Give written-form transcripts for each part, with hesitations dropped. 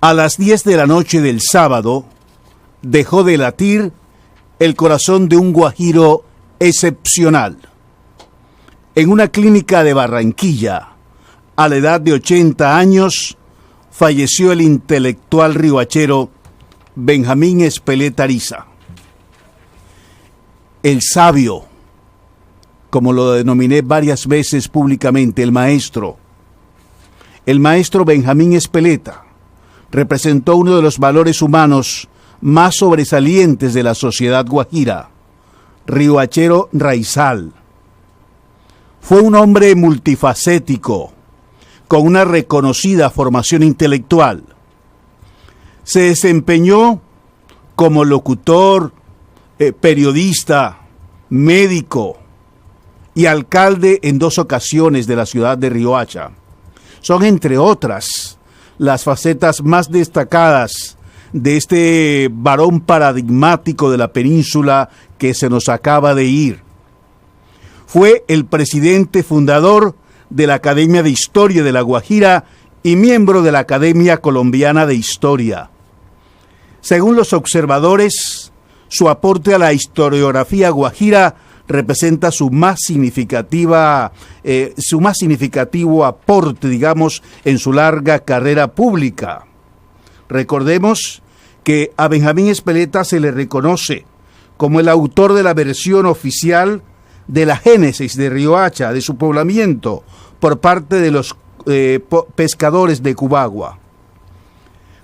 A las 10 de la noche del sábado, dejó de latir el corazón de un guajiro excepcional. En una clínica de Barranquilla, a la edad de 80 años, falleció el intelectual riohachero Benjamín Espeleta Ariza. El sabio, como lo denominé varias veces públicamente, el maestro Benjamín Espeleta, representó uno de los valores humanos más sobresalientes de la sociedad guajira, riohachero raizal. Fue un hombre multifacético, con una reconocida formación intelectual. Se desempeñó como locutor, periodista, médico y alcalde en 2 ocasiones de la ciudad de Riohacha. Son, entre otras, las facetas más destacadas de este varón paradigmático de la península que se nos acaba de ir. Fue el presidente fundador de la Academia de Historia de La Guajira y miembro de la Academia Colombiana de Historia. Según los observadores, su aporte a la historiografía guajira representa su más significativo aporte, digamos, en su larga carrera pública. Recordemos que a Benjamín Espeleta se le reconoce como el autor de la versión oficial de la génesis de Riohacha, de su poblamiento, por parte de los pescadores de Cubagua.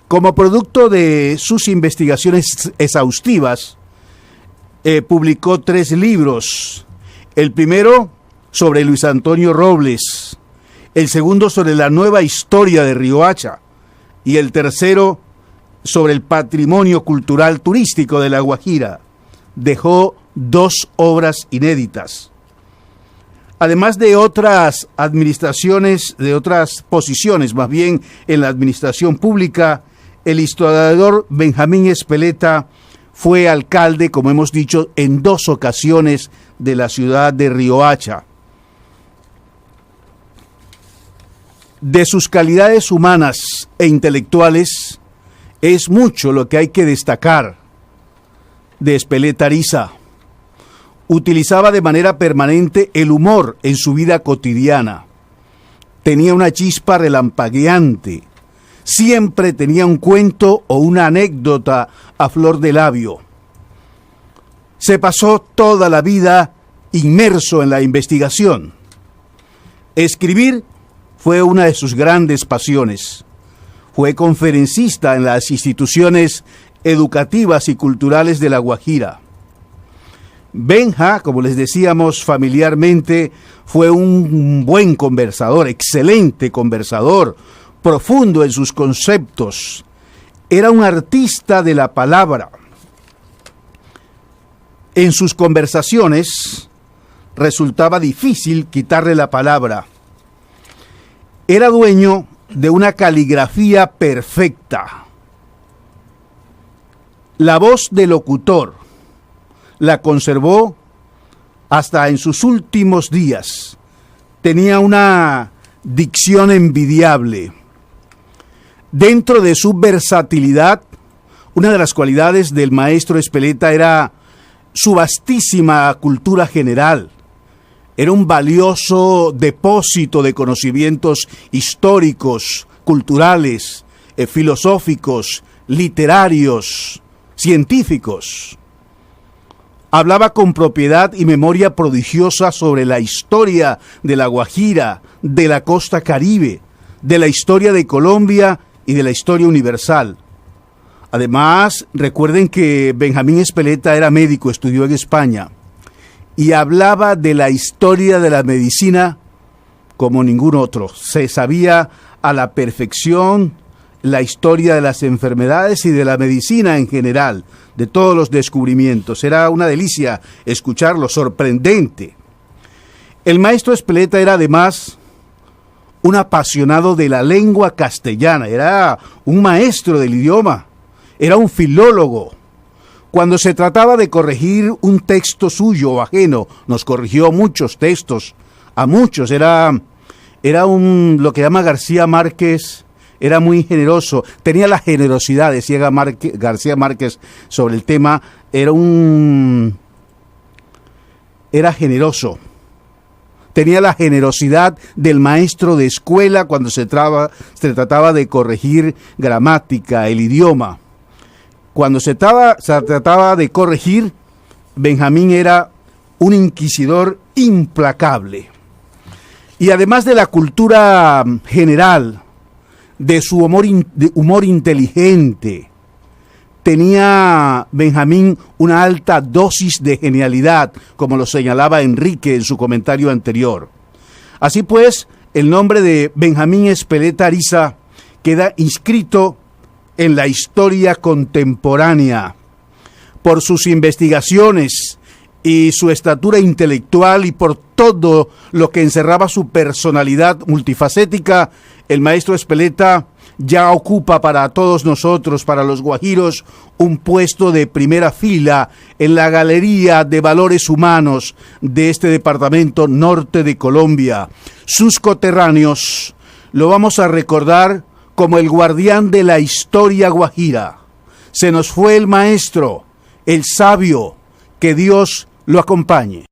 Como producto de sus investigaciones exhaustivas, publicó 3 libros. El primero sobre Luis Antonio Robles, el segundo sobre la nueva historia de Riohacha y el tercero sobre el patrimonio cultural turístico de La Guajira. Dejó 2 obras inéditas. Además de otras posiciones, más bien en la administración pública, el historiador Benjamín Espeleta fue alcalde, como hemos dicho, en 2 ocasiones de la ciudad de Riohacha. De sus calidades humanas e intelectuales, es mucho lo que hay que destacar de Espeleta Ariza. Utilizaba de manera permanente el humor en su vida cotidiana. Tenía una chispa relampagueante. Siempre tenía un cuento o una anécdota a flor de labio. Se pasó toda la vida inmerso en la investigación. Escribir fue una de sus grandes pasiones. Fue conferencista en las instituciones educativas y culturales de La Guajira. Benja, como les decíamos familiarmente, fue un buen conversador, excelente conversador, profundo en sus conceptos. Era un artista de la palabra. En sus conversaciones resultaba difícil quitarle la palabra. Era dueño de una caligrafía perfecta. La voz de locutor la conservó hasta en sus últimos días. Tenía una dicción envidiable. Dentro de su versatilidad, una de las cualidades del maestro Espeleta era su vastísima cultura general. Era un valioso depósito de conocimientos históricos, culturales, filosóficos, literarios, científicos. Hablaba con propiedad y memoria prodigiosa sobre la historia de La Guajira, de la costa caribe, de la historia de Colombia y de la historia universal. Además, recuerden que Benjamín Espeleta era médico, estudió en España, y hablaba de la historia de la medicina como ningún otro. Se sabía a la perfección la historia de las enfermedades y de la medicina en general, de todos los descubrimientos. Era una delicia escucharlo, sorprendente. El maestro Espeleta era además un apasionado de la lengua castellana, era un maestro del idioma, era un filólogo. Cuando se trataba de corregir un texto suyo o ajeno, nos corrigió muchos textos, a muchos. Era lo que llama García Márquez era muy generoso, tenía la generosidad, decía García Márquez sobre el tema, era generoso. Tenía la generosidad del maestro de escuela cuando se trataba de corregir gramática, el idioma. Cuando se trataba de corregir, Benjamín era un inquisidor implacable. Y además de la cultura general, de su humor inteligente, tenía Benjamín una alta dosis de genialidad, como lo señalaba Enrique en su comentario anterior. Así pues, el nombre de Benjamín Ezpeleta Ariza queda inscrito en la historia contemporánea por sus investigaciones y su estatura intelectual y por todo lo que encerraba su personalidad multifacética. El maestro Ezpeleta ya ocupa para todos nosotros, para los guajiros, un puesto de primera fila en la galería de valores humanos de este departamento norte de Colombia. Sus coterráneos lo vamos a recordar como el guardián de la historia guajira. Se nos fue el maestro, el sabio, que Dios lo acompañe.